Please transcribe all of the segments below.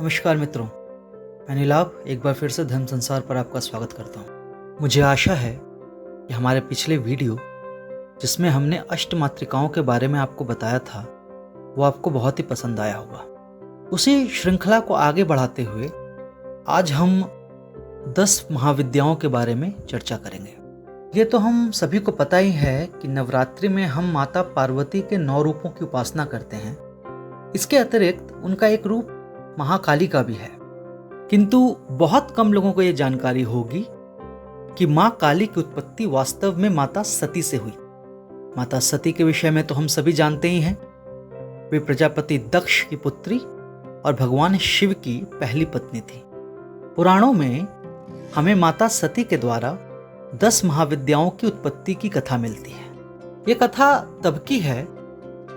नमस्कार मित्रों, मैं नीलाभ एक बार फिर से धर्म संसार पर आपका स्वागत करता हूँ। मुझे आशा है कि हमारे पिछले वीडियो जिसमें हमने अष्टमातृकाओं के बारे में आपको बताया था वो आपको बहुत ही पसंद आया होगा। उसी श्रृंखला को आगे बढ़ाते हुए आज हम 10 महाविद्याओं के बारे में चर्चा करेंगे। ये तो हम सभी को पता ही है कि नवरात्रि में हम माता पार्वती के 9 रूपों की उपासना करते हैं। इसके अतिरिक्त उनका एक रूप महाकाली का भी है, किंतु बहुत कम लोगों को यह जानकारी होगी कि मां काली की उत्पत्ति वास्तव में माता सती से हुई। माता सती के विषय में तो हम सभी जानते ही हैं। वे प्रजापति दक्ष की पुत्री और भगवान शिव की पहली पत्नी थी। पुराणों में हमें माता सती के द्वारा 10 महाविद्याओं की उत्पत्ति की कथा मिलती है। ये कथा तब की है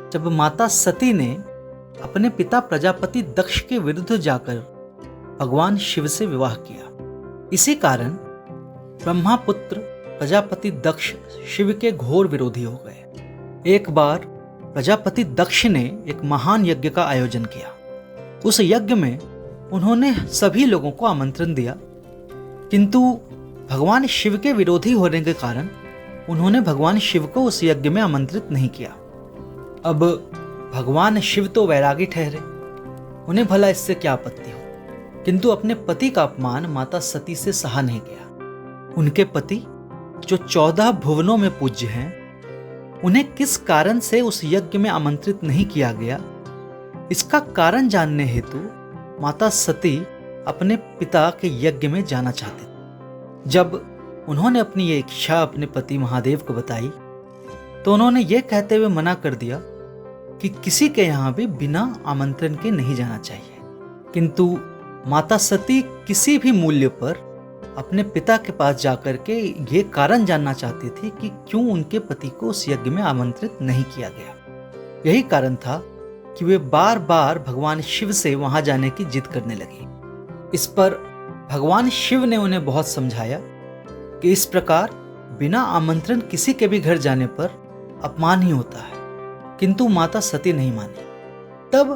जब माता सती ने अपने पिता प्रजापति दक्ष के विरुद्ध जाकर भगवान शिव से विवाह किया। इसी कारण ब्रह्मापुत्र प्रजापति दक्ष शिव के घोर विरोधी हो गए। एक बार प्रजापति दक्ष ने एक महान यज्ञ का आयोजन किया। उस यज्ञ में उन्होंने सभी लोगों को आमंत्रण दिया, किंतु भगवान शिव के विरोधी होने के कारण उन्होंने भगवान शिव को उस यज्ञ में आमंत्रित नहीं किया। अब भगवान शिव तो वैरागी ठहरे, उन्हें भला इससे क्या आपत्ति हो, किंतु अपने पति का अपमान माता सती से सहा नहीं गया। उनके पति जो 14 भुवनों में पूज्य हैं, उन्हें किस कारण से उस यज्ञ में आमंत्रित नहीं किया गया, इसका कारण जानने हेतु माता सती अपने पिता के यज्ञ में जाना चाहते थे। जब उन्होंने अपनी ये इच्छा अपने पति महादेव को बताई तो उन्होंने ये कहते हुए मना कर दिया कि किसी के यहाँ भी बिना आमंत्रण के नहीं जाना चाहिए। किंतु माता सती किसी भी मूल्य पर अपने पिता के पास जाकर के ये कारण जानना चाहती थी कि क्यों उनके पति को उस यज्ञ में आमंत्रित नहीं किया गया। यही कारण था कि वे बार बार भगवान शिव से वहां जाने की जिद करने लगी। इस पर भगवान शिव ने उन्हें बहुत समझाया कि इस प्रकार बिना आमंत्रण किसी के भी घर जाने पर अपमान ही होता है, किंतु माता सती नहीं मानी। तब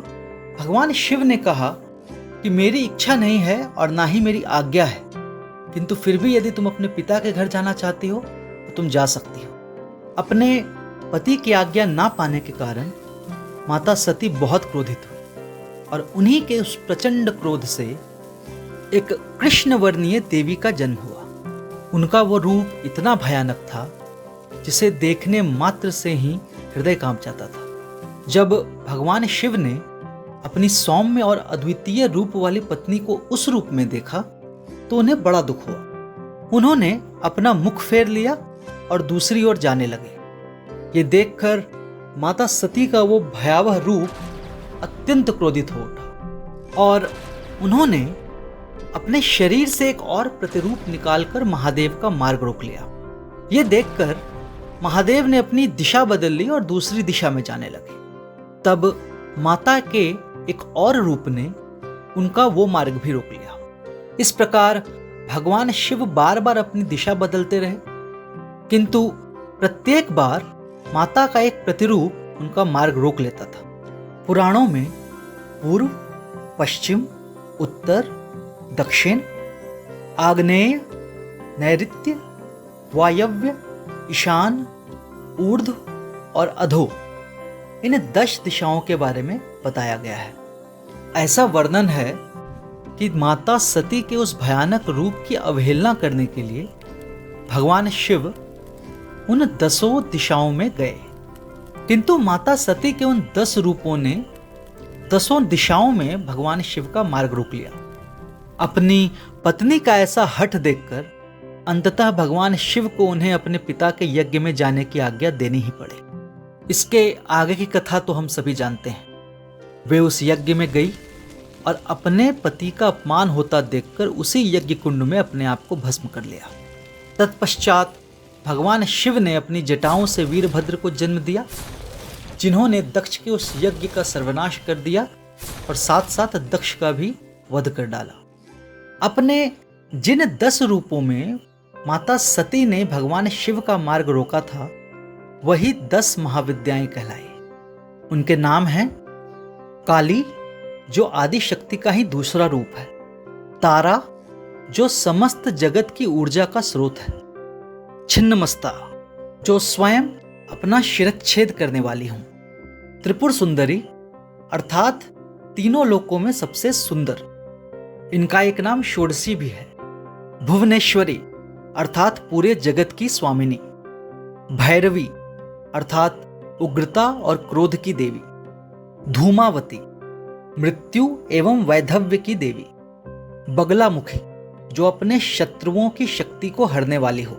भगवान शिव ने कहा कि मेरी इच्छा नहीं है और ना ही मेरी आज्ञा है, किंतु फिर भी यदि तुम अपने पिता के घर जाना चाहती हो तो तुम जा सकती हो। अपने पति की आज्ञा ना पाने के कारण माता सती बहुत क्रोधित हुई और उन्हीं के उस प्रचंड क्रोध से एक कृष्ण वर्णीय देवी का जन्म हुआ। उनका वो रूप इतना भयानक था जिसे देखने मात्र से ही हृदय कांप जाता था। जब भगवान शिव ने अपनी सौम्य और अद्वितीय रूप वाली पत्नी को उस रूप में देखा तो उन्हें बड़ा दुख हुआ। उन्होंने अपना मुख फेर लिया और दूसरी ओर जाने लगे। ये देखकर माता सती का वो भयावह रूप अत्यंत क्रोधित हो उठा और उन्होंने अपने शरीर से एक और प्रतिरूप निकालकर महादेव का मार्ग रोक लिया। ये देखकर महादेव ने अपनी दिशा बदल ली और दूसरी दिशा में जाने लगे। तब माता के एक और रूप ने उनका वो मार्ग भी रोक लिया। इस प्रकार भगवान शिव बार बार अपनी दिशा बदलते रहे, किंतु प्रत्येक बार माता का एक प्रतिरूप उनका मार्ग रोक लेता था। पुराणों में पूर्व, पश्चिम, उत्तर, दक्षिण, आग्नेय, नैऋत्य, वायव्य, ईशान, ऊर्ध्व और अधो, इन 10 दिशाओं के बारे में बताया गया है। ऐसा वर्णन है कि माता सती के उस भयानक रूप की अवहेलना करने के लिए भगवान शिव उन 10 दिशाओं में गए, किंतु माता सती के उन 10 रूपों ने 10 दिशाओं में भगवान शिव का मार्ग रोक लिया। अपनी पत्नी का ऐसा हठ देखकर अंततः भगवान शिव को उन्हें अपने पिता के यज्ञ में जाने की आज्ञा देनी ही पड़े। इसके आगे की कथा तो हम सभी जानते हैं। वे उस यज्ञ में गई और अपने पति का अपमान होता देखकर उसी यज्ञ कुंड में अपने आप को भस्म कर लिया। तत्पश्चात भगवान शिव ने अपनी जटाओं से वीरभद्र को जन्म दिया, जिन्होंने दक्ष के उस यज्ञ का सर्वनाश कर दिया और साथ साथ दक्ष का भी वध कर डाला। अपने जिन 10 रूपों में माता सती ने भगवान शिव का मार्ग रोका था, वही 10 महाविद्याएं कहलाई। उनके नाम हैं काली, जो आदि शक्ति का ही दूसरा रूप है। तारा, जो समस्त जगत की ऊर्जा का स्रोत है। छिन्नमस्ता, जो स्वयं अपना शिरच्छेद करने वाली हूं। त्रिपुर सुंदरी, अर्थात तीनों लोकों में सबसे सुंदर। इनका एक नाम षोडशी भी है। भुवनेश्वरी, अर्थात पूरे जगत की स्वामिनी। भैरवी, अर्थात उग्रता और क्रोध की देवी। धूमावती, मृत्यु एवं वैधव्य की देवी। बगलामुखी, जो अपने शत्रुओं की शक्ति को हरने वाली हो।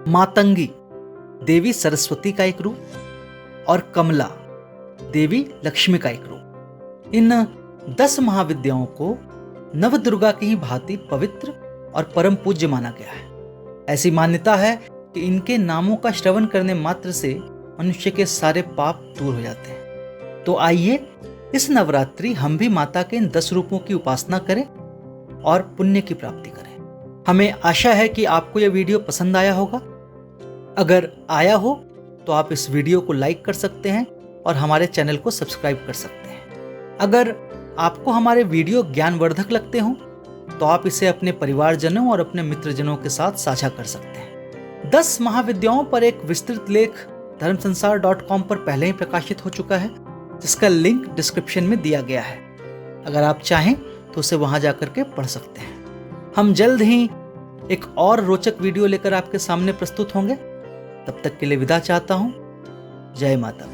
मातंगी, देवी सरस्वती का एक रूप। और कमला, देवी लक्ष्मी का एक रूप। इन 10 महाविद्याओं को नवदुर्गा की ही भांति पवित्र और परम पूज्य माना गया है। ऐसी मान्यता है कि इनके नामों का श्रवण करने मात्र से मनुष्य के सारे पाप दूर हो जाते हैं। तो आइए इस नवरात्रि हम भी माता के इन 10 रूपों की उपासना करें और पुण्य की प्राप्ति करें। हमें आशा है कि आपको यह वीडियो पसंद आया होगा। अगर आया हो तो आप इस वीडियो को लाइक कर सकते हैं और हमारे चैनल को सब्सक्राइब कर सकते हैं। अगर आपको हमारे वीडियो ज्ञानवर्धक लगते हों तो आप इसे अपने परिवारजनों और अपने मित्रजनों के साथ साझा कर सकते हैं। 10 महाविद्याओं पर एक विस्तृत लेख धर्मसंसार.com पर पहले ही प्रकाशित हो चुका है, जिसका लिंक डिस्क्रिप्शन में दिया गया है। अगर आप चाहें तो उसे वहां जाकर के पढ़ सकते हैं। हम जल्द ही एक और रोचक वीडियो लेकर आपके सामने प्रस्तुत होंगे। तब तक के लिए विदा चाहता हूं। जय माता।